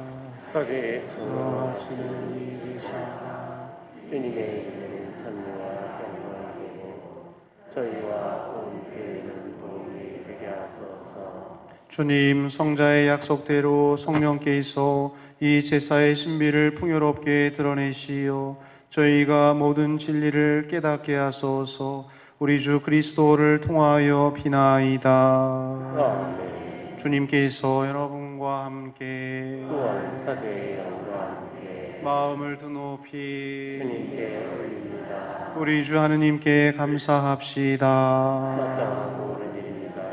서주의 바치는 이 제사가 주님의 이름은 찬미와 영광이 되고 저희와 온 교회는 도움이 되게 하소서. 주님, 성자의 약속대로 성령께서 이 제사의 신비를 풍요롭게 드러내시어 저희가 모든 진리를 깨닫게 하소서. 우리 주 그리스도를 통하여 비나이다. 아멘. 주님께서 여러분과 함께 또한 사제의 영과 함께 마음을 드높이 주님께 올립니다. 우리 주 하느님께 감사합시다. 마땅하고 옳은 일입니다.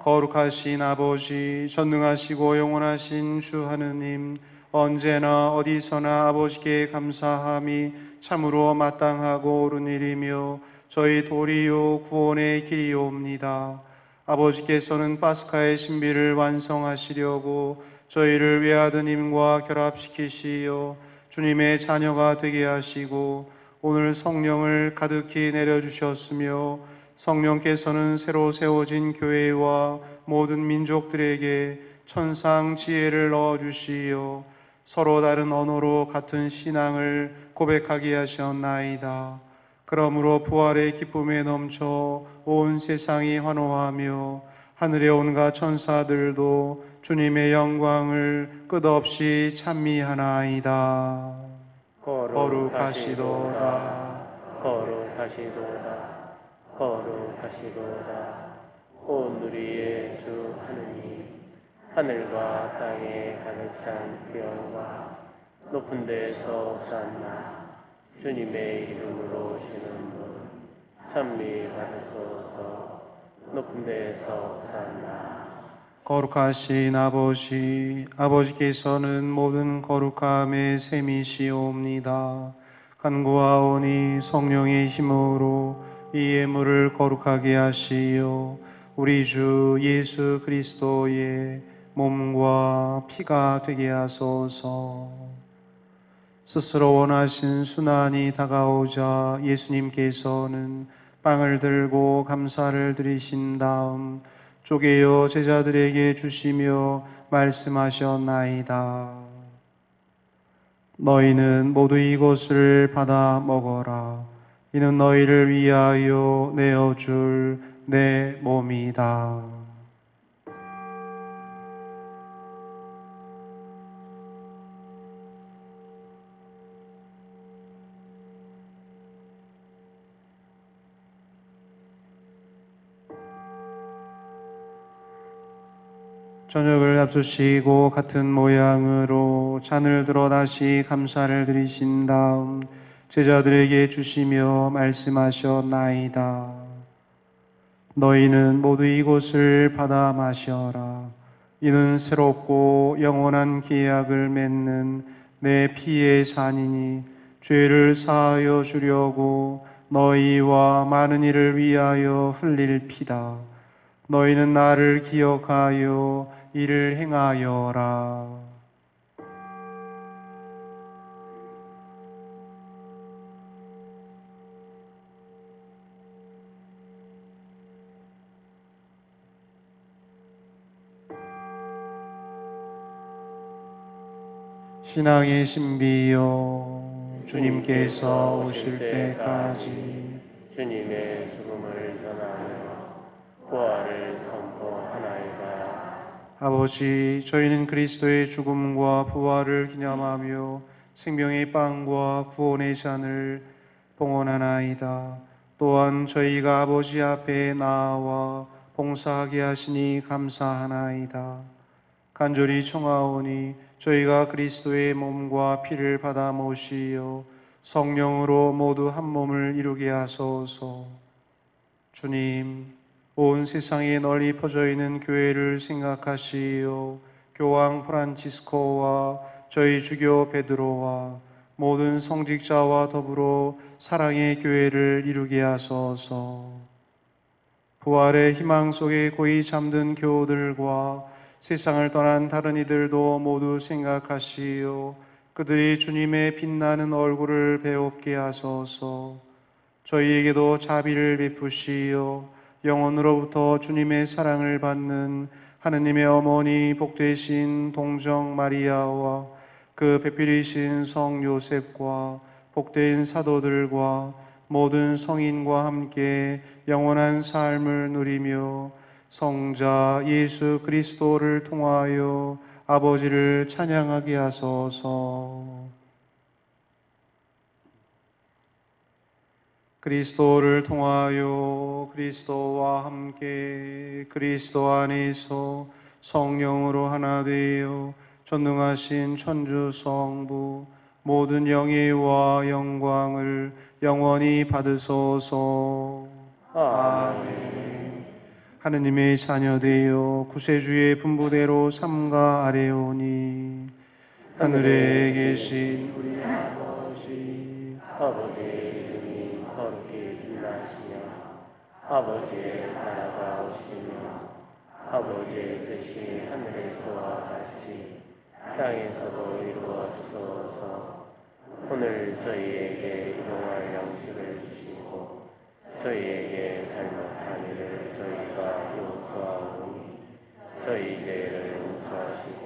거룩하신 아버지, 전능하시고 영원하신 주 하느님, 언제나 어디서나 아버지께 감사함이 참으로 마땅하고 옳은 일이며 저희 도리요 구원의 길이옵니다. 아버지께서는 파스카의 신비를 완성하시려고 저희를 외아드님과 결합시키시어 주님의 자녀가 되게 하시고 오늘 성령을 가득히 내려주셨으며 성령께서는 새로 세워진 교회와 모든 민족들에게 천상 지혜를 넣어주시어 서로 다른 언어로 같은 신앙을 고백하게 하셨나이다. 그러므로 부활의 기쁨에 넘쳐 온 세상이 환호하며 하늘의 온갖 천사들도 주님의 영광을 끝없이 찬미하나이다. 거룩하시도다. 거룩하시도다. 거룩하시도다. 온 우리의 주 하느님, 하늘과 땅에 가득 찬 그 영광, 높은 데서 산나 주님의 이름으로 오시는 분, 찬미 받으소서. 높은 데서 산나. 거룩하신 아버지, 아버지께서는 모든 거룩함의 셈이시옵니다. 간구하오니 성령의 힘으로 이 예물을 거룩하게 하시어 우리 주 예수 그리스도의 몸과 피가 되게 하소서. 스스로 원하신 순환이 다가오자 예수님께서는 빵을 들고 감사를 드리신 다음 쪼개어 제자들에게 주시며 말씀하셨나이다. 너희는 모두 이것을 받아 먹어라. 이는 너희를 위하여 내어줄 내 몸이다. 저녁을 앞두시고 같은 모양으로 잔을 들어 다시 감사를 드리신 다음 제자들에게 주시며 말씀하셨나이다. 너희는 모두 이것을 받아 마셔라. 이는 새롭고 영원한 계약을 맺는 내 피의 잔이니 죄를 사하여 주려고 너희와 많은 이를 위하여 흘릴 피다. 너희는 나를 기억하여 이를 행하여라. 신앙의 신비여, 주님께서 오실 때까지 주님의 죽음을 전하며 부활을 선포하나이다. 아버지, 저희는 그리스도의 죽음과 부활을 기념하며 생명의 빵과 구원의 잔을 봉헌하나이다. 또한 저희가 아버지 앞에 나와 봉사하게 하시니 감사하나이다. 간절히 청하오니 저희가 그리스도의 몸과 피를 받아 모시어 성령으로 모두 한 몸을 이루게 하소서. 주님, 온 세상에 널리 퍼져 있는 교회를 생각하시어 교황 프란치스코와 저희 주교 베드로와 모든 성직자와 더불어 사랑의 교회를 이루게 하소서. 부활의 희망 속에 고이 잠든 교우들과 세상을 떠난 다른 이들도 모두 생각하시어 그들이 주님의 빛나는 얼굴을 배웁게 하소서. 저희에게도 자비를 베푸시어 영원으로부터 주님의 사랑을 받는 하느님의 어머니 복되신 동정 마리아와 그 배필이신 성 요셉과 복된 사도들과 모든 성인과 함께 영원한 삶을 누리며 성자 예수 그리스도를 통하여 아버지를 찬양하게 하소서. 그리스도를 통하여 그리스도와 함께 그리스도 안에서 성령으로 하나 되어 전능하신 천주 성부 모든 영예와 영광을 영원히 받으소서. 아멘. 하느님의 자녀되어 구세주의 분부대로 삼가 아뢰오니 하늘에 계신 우리 아버지 아버지의 이름이 거룩히 빛나시며 아버지의 나라가 오시며 아버지의 뜻이 하늘에서와 같이 땅에서도 이루어지소서. 오늘 저희에게 일용할 양식을 주시고 저희에게 잘못한 일을 저희가 용서하오니 저희 죄를 용서하시고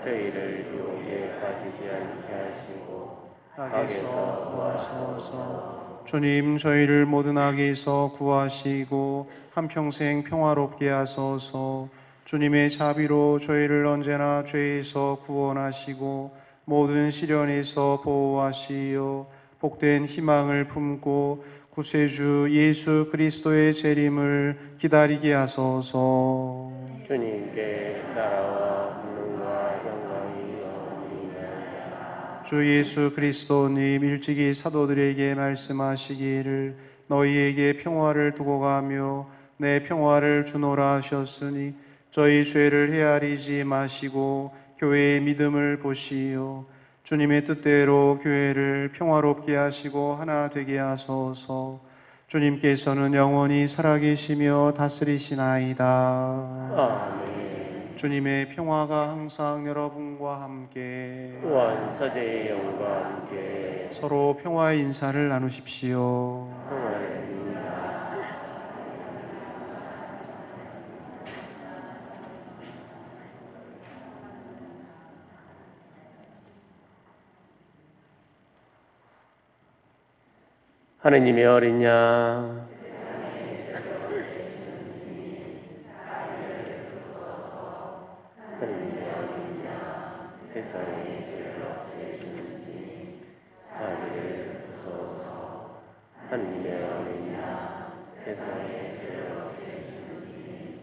저희를 유혹에 빠지지 않게 하시고 악에서 구하소서. 주님, 저희를 모든 악에서 구하시고 한평생 평화롭게 하소서. 주님의 자비로 저희를 언제나 죄에서 구원하시고 모든 시련에서 보호하시어 복된 희망을 품고 구세주 예수 그리스도의 재림을 기다리게 하소서. 주님께 나라와 권능과 영광이 영원이니이다. 주 예수 그리스도님 일찍이 사도들에게 말씀하시기를 너희에게 평화를 두고 가며 내 평화를 주노라 하셨으니 저희 죄를 헤아리지 마시고 교회의 믿음을 보시어 주님의 뜻대로 교회를 평화롭게 하시고 하나 되게 하소서. 주님께서는 영원히 살아계시며 다스리시나이다. 아멘. 주님의 평화가 항상 여러분과 함께 원사제의 영과 함께 서로 평화의 인사를 나누십시오. 평화를 하느님의 어린 양 하느님의 어린 양 세상의 죄를 없애주니 자비를 베푸소서. 하느님의 어린 양 세상의 죄를 없애주니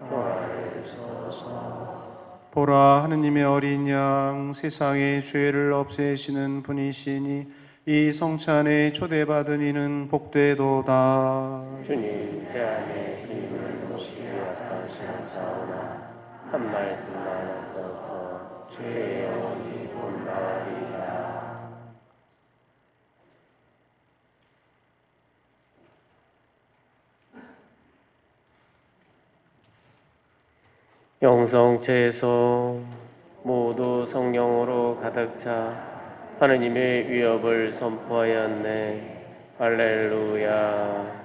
평화를 주소서. 보라, 하느님의 어린 양 세상의 죄를 없애시는 분이시니 이 성찬에 초대받은 이는 복되도다. 주님 제 안에 주님을 모시게 하시는 사오나 한 말씀만 하소서. 제 영혼이 본다리이다. 영성체에서 모두 성령으로 가득 차 하느님의 위협을 선포하였네. 할렐루야.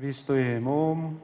그리스도의 몸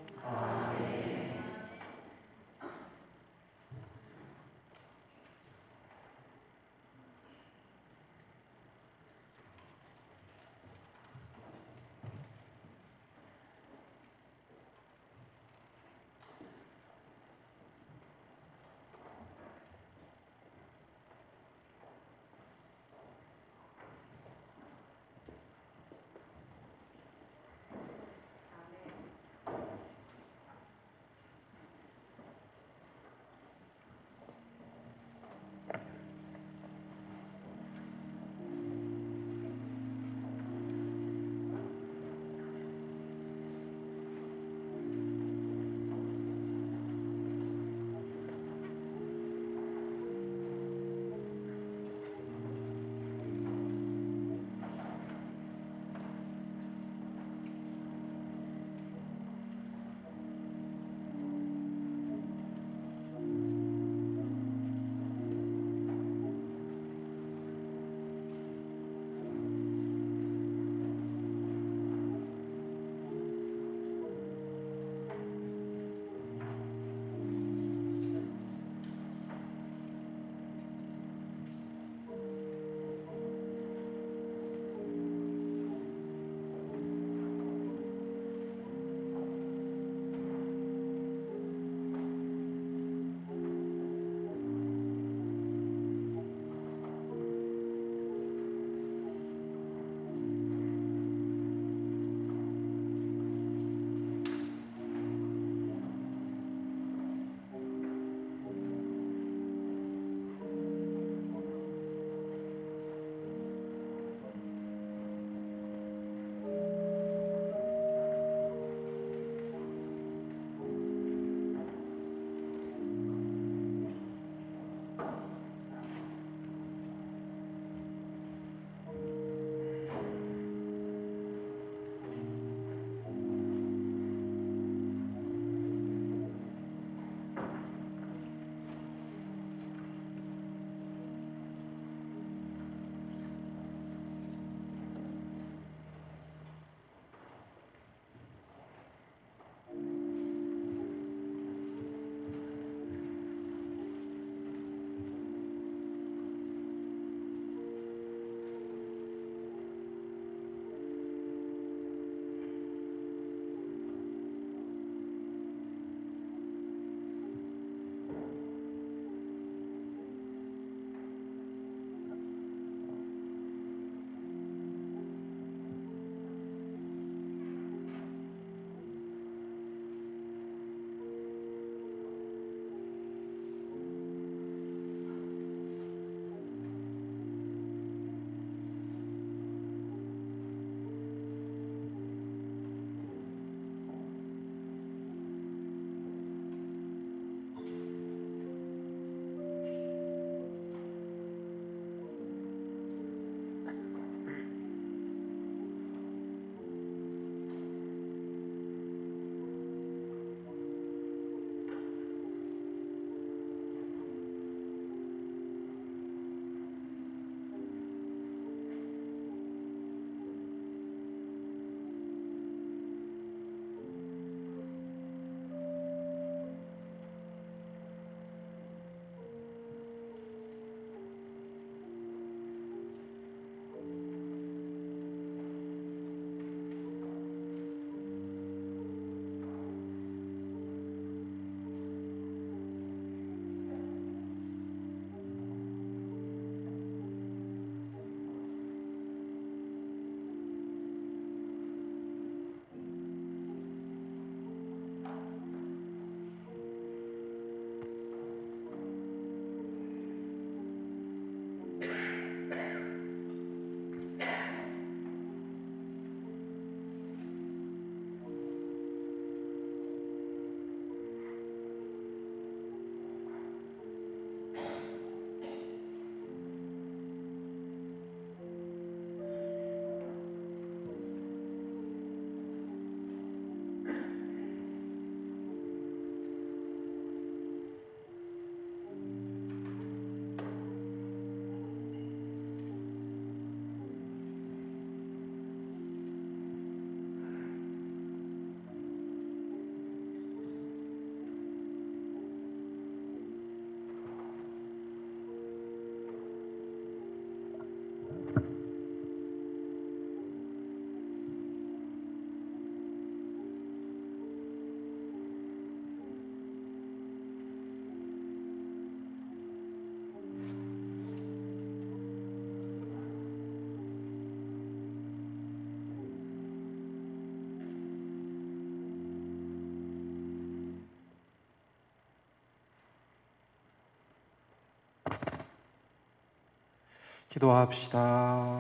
기도합시다.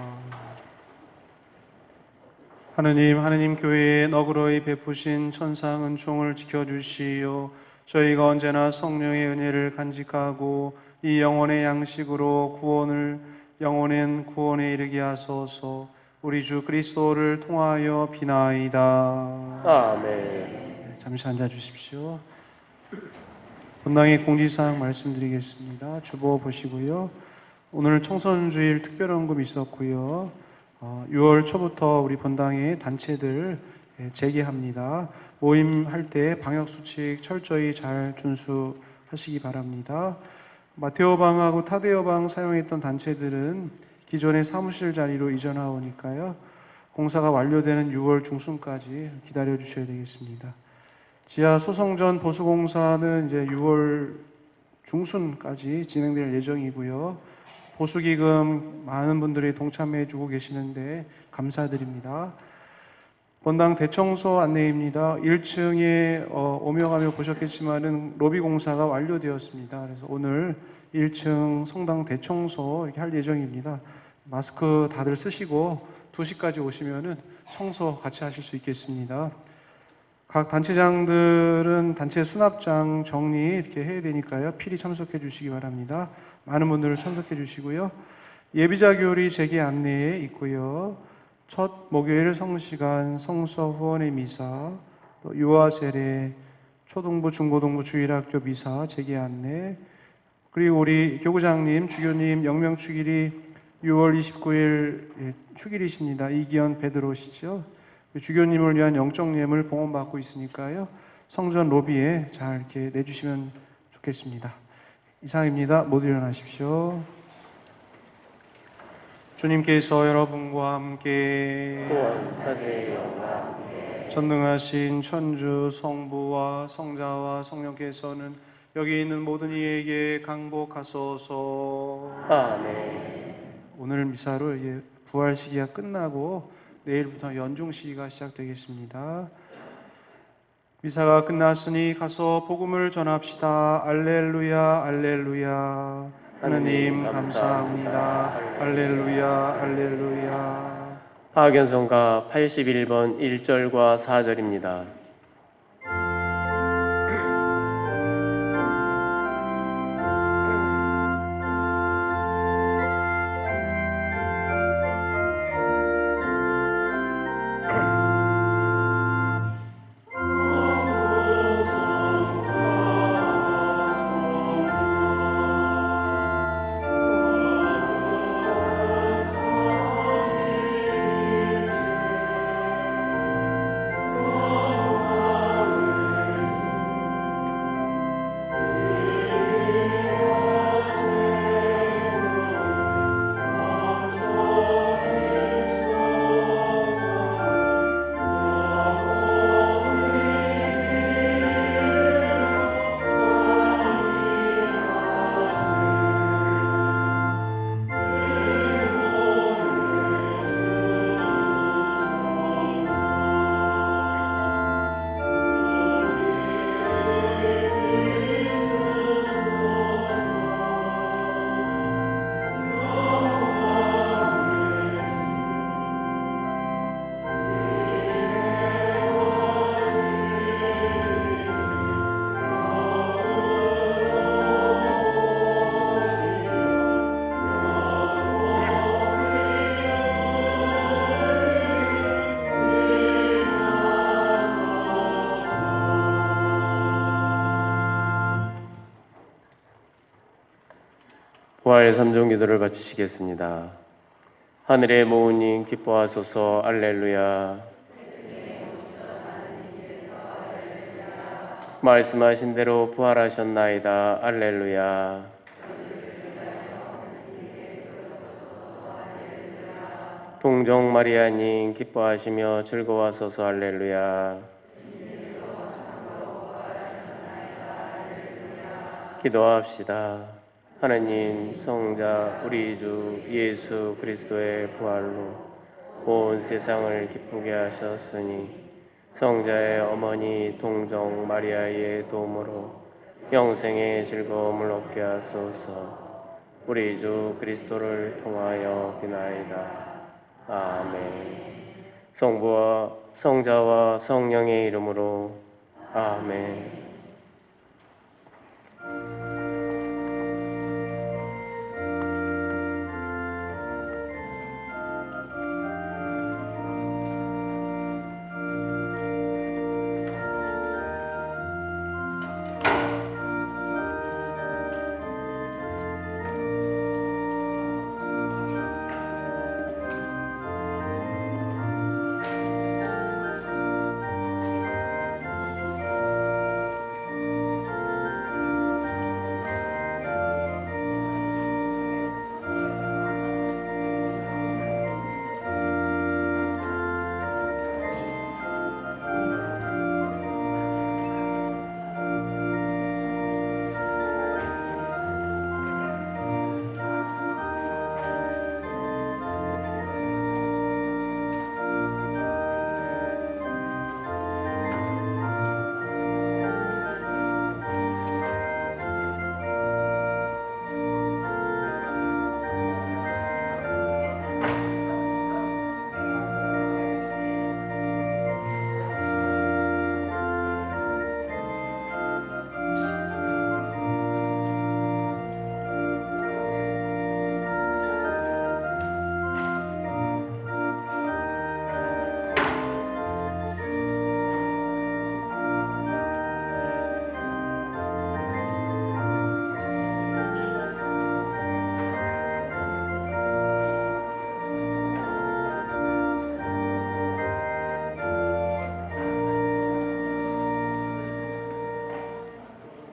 하느님 교회에 너그러이 베푸신 천상 은총을 지켜주시오. 저희가 언제나 성령의 은혜를 간직하고 이 영혼의 양식으로 영혼의 구원에 이르게 하소서. 우리 주 그리스도를 통하여 비나이다. 아멘. 잠시 앉아 주십시오. 본당의 공지사항 말씀드리겠습니다. 주보 보시고요. 오늘 청선주일 특별언금 있었고요. 6월 초부터 우리 본당의 단체들 재개합니다. 모임할 때 방역수칙 철저히 잘 준수하시기 바랍니다. 마테오방하고 타데오방 사용했던 단체들은 기존의 사무실 자리로 이전하오니까요. 공사가 완료되는 6월 중순까지 기다려 주셔야 되겠습니다. 지하 소성전 보수공사는 이제 6월 중순까지 진행될 예정이고요. 보수기금 많은 분들이 동참해 주고 계시는데 감사드립니다. 본당 대청소 안내입니다. 1층에 오며 가며 보셨겠지만은 로비 공사가 완료되었습니다. 그래서 오늘 1층 성당 대청소 이렇게 할 예정입니다. 마스크 다들 쓰시고 2시까지 오시면은 청소 같이 하실 수 있겠습니다. 각 단체장들은 단체 수납장 정리 이렇게 해야 되니까요. 필히 참석해 주시기 바랍니다. 많은 분들 참석해 주시고요. 예비자 교리 재개 안내에 있고요. 첫 목요일 성시간 성서 후원의 미사, 또 유아 세례, 초등부 중고등부 주일학교 미사 재개 안내, 그리고 우리 교구장님, 주교님 영명 축일이 6월 29일 축일이십니다. 이기현 베드로시죠. 주교님을 위한 영적 예물 봉헌받고 있으니까요. 성전 로비에 잘 이렇게 내주시면 좋겠습니다. 이상입니다. 모두 일어나십시오. 주님께서 여러분과 함께 또한 사제의 영과 전능하신 천주 성부와 성자와 성령께서는 여기 있는 모든 이에게 강복하소서. 아멘. 오늘 미사로 이제 부활 시기가 끝나고 내일부터 연중 시기가 시작되겠습니다. 미사가 끝났으니 가서 복음을 전합시다. 알렐루야, 알렐루야. 하느님 감사합니다. 알렐루야, 알렐루야. 박연성가 81번 1절과 4절입니다. 부활 3종 기도를 바치시겠습니다. 하늘의 모우님 기뻐하소서. 알렐루야. 말씀하신 대로 부활하셨나이다. 알렐루야. 동정 마리아님 기뻐하시며 즐거워하소서. 알렐루야. 기도합시다. 하나님 성자 우리 주 예수 그리스도의 부활로 온 세상을 기쁘게 하셨으니 성자의 어머니 동정 마리아의 도움으로 영생의 즐거움을 얻게 하소서. 우리 주 그리스도를 통하여 비나이다. 아멘. 성부와 성자와 성령의 이름으로 아멘.